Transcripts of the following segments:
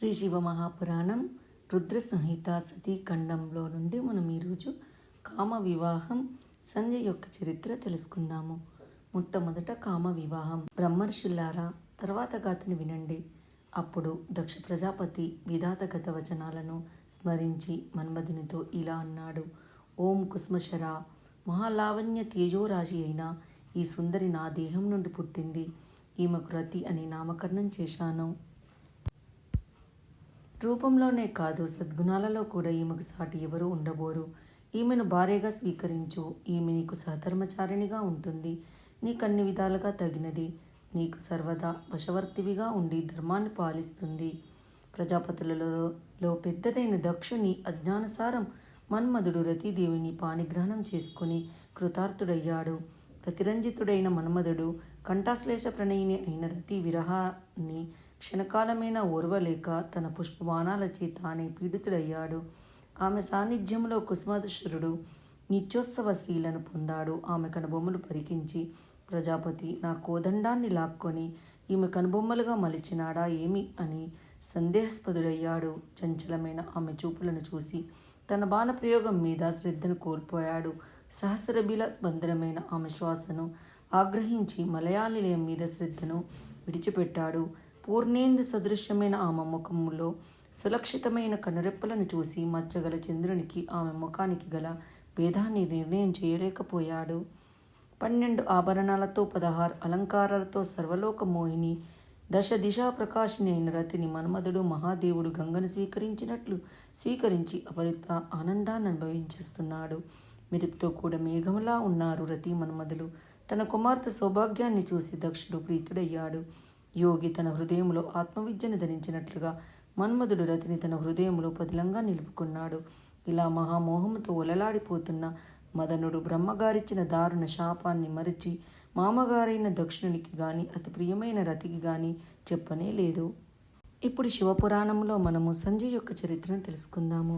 శ్రీ శివ మహాపురాణం రుద్ర సంహిత సతీఖండంలో నుండి మనం ఈరోజు కామ వివాహం సంజయ్ యొక్క చరిత్ర తెలుసుకుందాము. మొట్టమొదట కామ వివాహం. బ్రహ్మర్షులారా, తర్వాత గాథని వినండి. అప్పుడు దక్ష ప్రజాపతి విధాతగత వచనాలను స్మరించి మన్మధునితో ఇలా అన్నాడు. ఓం కుస్మశరా, మహాలావణ్య తేజోరాశి అయిన ఈ సుందరి నా దేహం నుండి పుట్టింది. ఈమెకు రతి అని నామకరణం చేశాను. రూపంలోనే కాదు, సద్గుణాలలో కూడా ఈమెకు సాటి ఎవరూ ఉండబోరు. ఈమెను భార్యగా స్వీకరించు. ఈమె నీకు సహధర్మచారిణిగా ఉంటుంది. నీకన్ని విధాలుగా తగినది. నీకు సర్వదా వశవర్తివిగా ఉండి ధర్మాన్ని పాలిస్తుంది. ప్రజాపతులలో పెద్దదైన దక్షుని అజ్ఞానసారం మన్మధుడు రతీదేవిని పాణిగ్రహణం చేసుకుని కృతార్థుడయ్యాడు. రతిరంజితుడైన మన్మధుడు కంఠాశ్లేష ప్రణయిని అయిన రతి విరహాన్ని క్షణకాలమైన ఓర్వలేక తన పుష్పబాణాలచే తానే పీడితుడయ్యాడు. ఆమె సాన్నిధ్యంలో కుసుమధుషురుడు నిత్యోత్సవ స్త్రీలను పొందాడు. ఆమె కనుబొమ్మలు పరికించి, ప్రజాపతి నా కోదండాన్ని లాక్కొని ఈమె కనుబొమ్మలుగా మలిచినాడా ఏమి అని సందేహాస్పదుడయ్యాడు. చంచలమైన ఆమె చూపులను చూసి తన బాణప్రయోగం మీద శ్రద్ధను కోల్పోయాడు. సహస్రబిల స్పందనమైన ఆమె శ్వాసను ఆగ్రహించి మలయాళీలయం మీద శ్రద్ధను విడిచిపెట్టాడు. పూర్ణేందు సదృశ్యమైన ఆమె ముఖంలో సులక్షితమైన కనురెప్పలను చూసి మచ్చగల చంద్రునికి ఆమె ముఖానికి గల భేదాన్ని నిర్ణయం చేయలేకపోయాడు. 12 ఆభరణాలతో 16 అలంకారాలతో సర్వలోక మోహిని దశ దిశా ప్రకాశిని అయిన రతిని మన్మధుడు మహాదేవుడు గంగను స్వీకరించినట్లు స్వీకరించి అపరిత ఆనందాన్ని అనుభవించేస్తున్నాడు. మెరుపుతో కూడా మేఘంలా ఉన్నారు రతి మన్మధులు. తన కుమార్తె సౌభాగ్యాన్ని చూసి దక్షుడు ప్రీతుడయ్యాడు. యోగి తన హృదయంలో ఆత్మవిద్యను ధరించినట్లుగా మన్మధుడు రతిని తన హృదయంలో పదిలంగా నిలుపుకున్నాడు. ఇలా మహామోహంతో ఒలలాడిపోతున్న మదనుడు బ్రహ్మగారిచ్చిన దారుణ శాపాన్ని మరిచి మామగారైన దక్షునికి గాని అతి ప్రియమైన రతికి గాని చెప్పనే లేదు. ఇప్పుడు శివపురాణంలో మనము సంజయ్ యొక్క చరిత్రను తెలుసుకుందాము.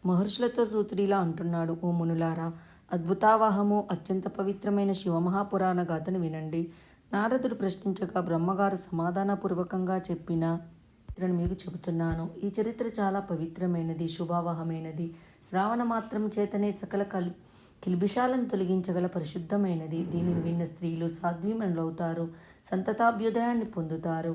మహర్షులతో సూతుడిలా అంటున్నాడు. ఓ మునులారా, అద్భుతావాహము అత్యంత పవిత్రమైన శివమహాపురాణ గాథను వినండి. నారదుడు ప్రశ్నించగా బ్రహ్మగారు సమాధానపూర్వకంగా చెప్పిన చరిత్రను మీకు చెబుతున్నాను. ఈ చరిత్ర చాలా పవిత్రమైనది, శుభావహమైనది. శ్రావణ మాత్రం చేతనే సకల కిల్బిషాలను తొలగించగల పరిశుద్ధమైనది. దీనిని విన్న స్త్రీలు సాధ్వీమణులవుతారు, సంతతాభ్యుదయాన్ని పొందుతారు.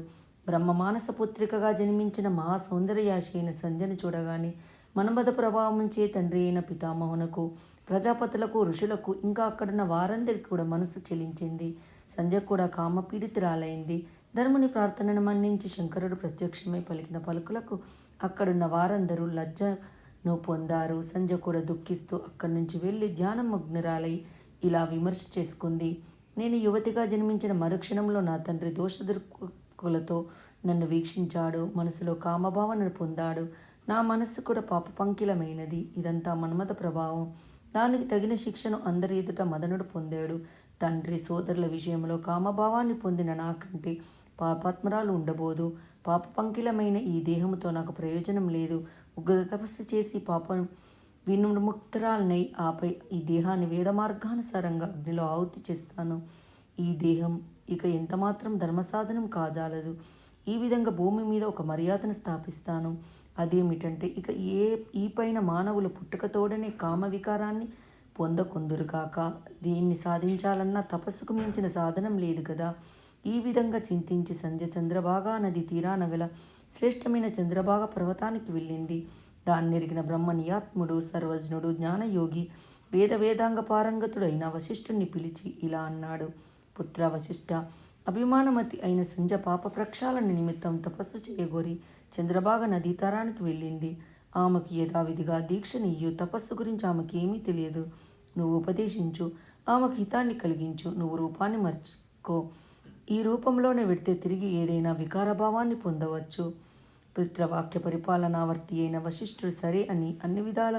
బ్రహ్మ మానస పుత్రికగా జన్మించిన మహా సౌందర్యాశి అయిన సంధ్యను చూడగానే మన్మథ ప్రభావం చే తండ్రి అయిన పితామహునకు, ప్రజాపతులకు, ఋషులకు, ఇంకా అక్కడున్న వారందరికీ కూడా మనసు చెలించింది. సంధ్య కూడా కామపీడితురాలైంది. ధర్ముని ప్రార్థనను మన్నించి శంకరుడు ప్రత్యక్షమై పలికిన పలుకులకు అక్కడున్న వారందరూ లజ్జను పొందారు. సంధ్య కూడా దుఃఖిస్తూ అక్కడి నుంచి వెళ్ళి ధ్యానమగ్నురాలై ఇలా విమర్శ చేసుకుంది. నేను యువతిగా జన్మించిన మరుక్షణంలో నా తండ్రి దోషదుర్కులతో నన్ను వీక్షించాడు. మనసులో కామభావనను పొందాడు. నా మనస్సు కూడా పాపపంకిలమైనది. ఇదంతా మన్మథ ప్రభావం. దానికి తగిన శిక్షను అందరి ఎదుట మదనుడు పొందాడు. తండ్రి సోదరుల విషయంలో కామభావాన్ని పొందిన నాకంటే పాపాత్మరాలు ఉండబోదు. పాపపంకిలమైన ఈ దేహంతో నాకు ప్రయోజనం లేదు. ఉగ్ర తపస్సు చేసి పాపం విముక్తురాలనై ఆపై ఈ దేహాన్ని వేద మార్గానుసారంగా అగ్నిలో ఆహుతి చేస్తాను. ఈ దేహం ఇక ఎంతమాత్రం ధర్మసాధనం కాజాలదు. ఈ విధంగా భూమి మీద ఒక మర్యాదను స్థాపిస్తాను. అదేమిటంటే, ఇక ఈ పైన మానవులు పుట్టుకతోడనే కామ వికారాన్ని పొందకొందురుగాక. దీన్ని సాధించాలన్నా తపస్సుకు మించిన సాధనం లేదు కదా. ఈ విధంగా చింతించి సంధ్య చంద్రభాగా నది తీరానగల శ్రేష్టమైన చంద్రభాగ పర్వతానికి వెళ్ళింది. దాన్నెరిగిన బ్రహ్మనియాత్ముడు, సర్వజ్ఞుడు, జ్ఞానయోగి, వేదాంగ పారంగతుడైన వశిష్ఠుణ్ణి పిలిచి ఇలా అన్నాడు. పుత్ర వశిష్ఠ, అభిమానమతి అయిన సంధ్య పాప ప్రక్షాళన నిమిత్తం తపస్సు చేయగోరి చంద్రభాగ నదీ తరానికి వెళ్ళింది. ఆమెకు యథావిధిగా దీక్షనియ్యు. తపస్సు గురించి ఆమెకి ఏమీ తెలియదు. నువ్వు ఉపదేశించు. ఆమెకు హితాన్ని కలిగించు. నువ్వు రూపాన్ని మర్చుకో. ఈ రూపంలోనే వెడితే తిరిగి ఏదైనా వికారభావాన్ని పొందవచ్చు. పుత్రవాక్య పరిపాలనావర్తి అయిన వశిష్ఠుడు సరే అని అన్ని విధాల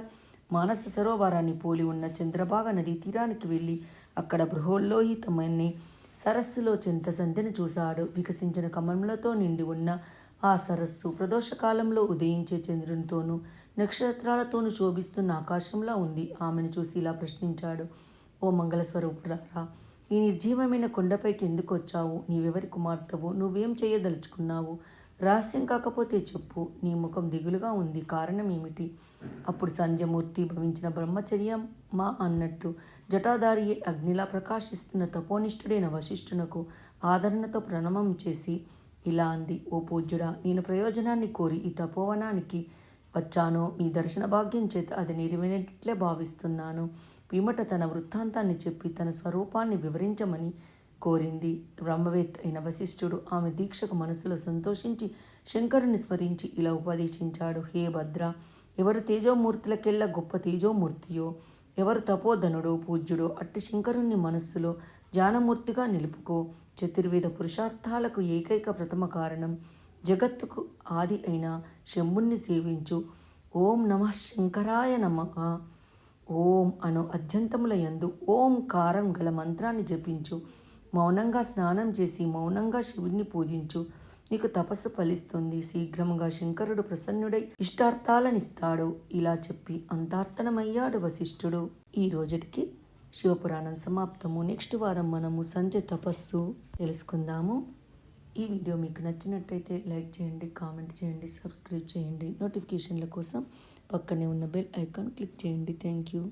మానస సరోవరాన్ని పోలి ఉన్న చంద్రభాగ నదీ తీరానికి వెళ్ళి అక్కడ బృహోల్లోహితమని సరస్సులో చెంత సంధ్యను చూశాడు. వికసించిన కమలములతో నిండి ఉన్న ఆ సరస్సు ప్రదోషకాలంలో ఉదయించే చంద్రునితోనూ నక్షత్రాలతోనూ శోభిస్తున్న ఆకాశంలా ఉంది. ఆమెను చూసి ఇలా ప్రశ్నించాడు. ఓ మంగళస్వరూపురారా, ఈ నిర్జీవమైన కొండపైకి ఎందుకు వచ్చావు? నీవెవరి కుమార్తెవు? నువ్వేం చేయదలుచుకున్నావు? రహస్యం కాకపోతే చెప్పు, నీ ముఖం దిగులుగా ఉంది, కారణం ఏమిటి? అప్పుడు సంధ్యమూర్తి భవించిన బ్రహ్మచర్యమా అన్నట్టు జటాధారి అగ్నిలా ప్రకాశిస్తున్న తపోనిష్ఠుడైన వశిష్ఠునకు ఆదరణతో ప్రణామం చేసి ఇలా అంది. ఓ పూజ్యుడా, నేను ప్రయోజనాన్ని కోరి ఈ తపోవనానికి వచ్చానో మీ దర్శన భాగ్యం చేత అది నెరవేరినట్లే భావిస్తున్నాను. పిమ్మట తన వృత్తాంతాన్ని చెప్పి తన స్వరూపాన్ని వివరించమని కోరింది. బ్రహ్మవేత్త అయిన వశిష్ఠుడు ఆమె దీక్షకు మనసులో సంతోషించి శంకరుని స్మరించి ఇలా ఉపదేశించాడు. హే భద్ర, ఎవరు తేజోమూర్తులకెల్లా గొప్ప తేజోమూర్తియో, ఎవరు తపోధనుడో పూజ్యుడో అట్టి శంకరుణ్ణి మనస్సులో ధ్యానమూర్తిగా నిలుపుకో. చతుర్వేద పురుషార్థాలకు ఏకైక ప్రథమ కారణం, జగత్తుకు ఆది అయిన శంభుణ్ణి సేవించు. ఓం నమః శంకరాయ నమః. ఓం అను అద్యంతముల యందు ఓంకారం గల మంత్రాన్ని జపించు. మౌనంగా స్నానం చేసి మౌనంగా శివుణ్ణి పూజించు. నీకు తపస్సు ఫలిస్తుంది. శీఘ్రముగా శంకరుడు ప్రసన్నుడై ఇష్టార్థాలనిస్తాడు. ఇలా చెప్పి అంతార్థనమయ్యాడు వశిష్ఠుడు. ఈ రోజుటికి శివపురాణం సమాప్తము. నెక్స్ట్ వారం మనము సంజయ్ తపస్సు తెలుసుకుందాము. ఈ వీడియో మీకు నచ్చినట్టయితే లైక్ చేయండి, కామెంట్ చేయండి, సబ్స్క్రైబ్ చేయండి. నోటిఫికేషన్ల కోసం పక్కనే ఉన్న బెల్ ఐకాన్ క్లిక్ చేయండి. Thank you.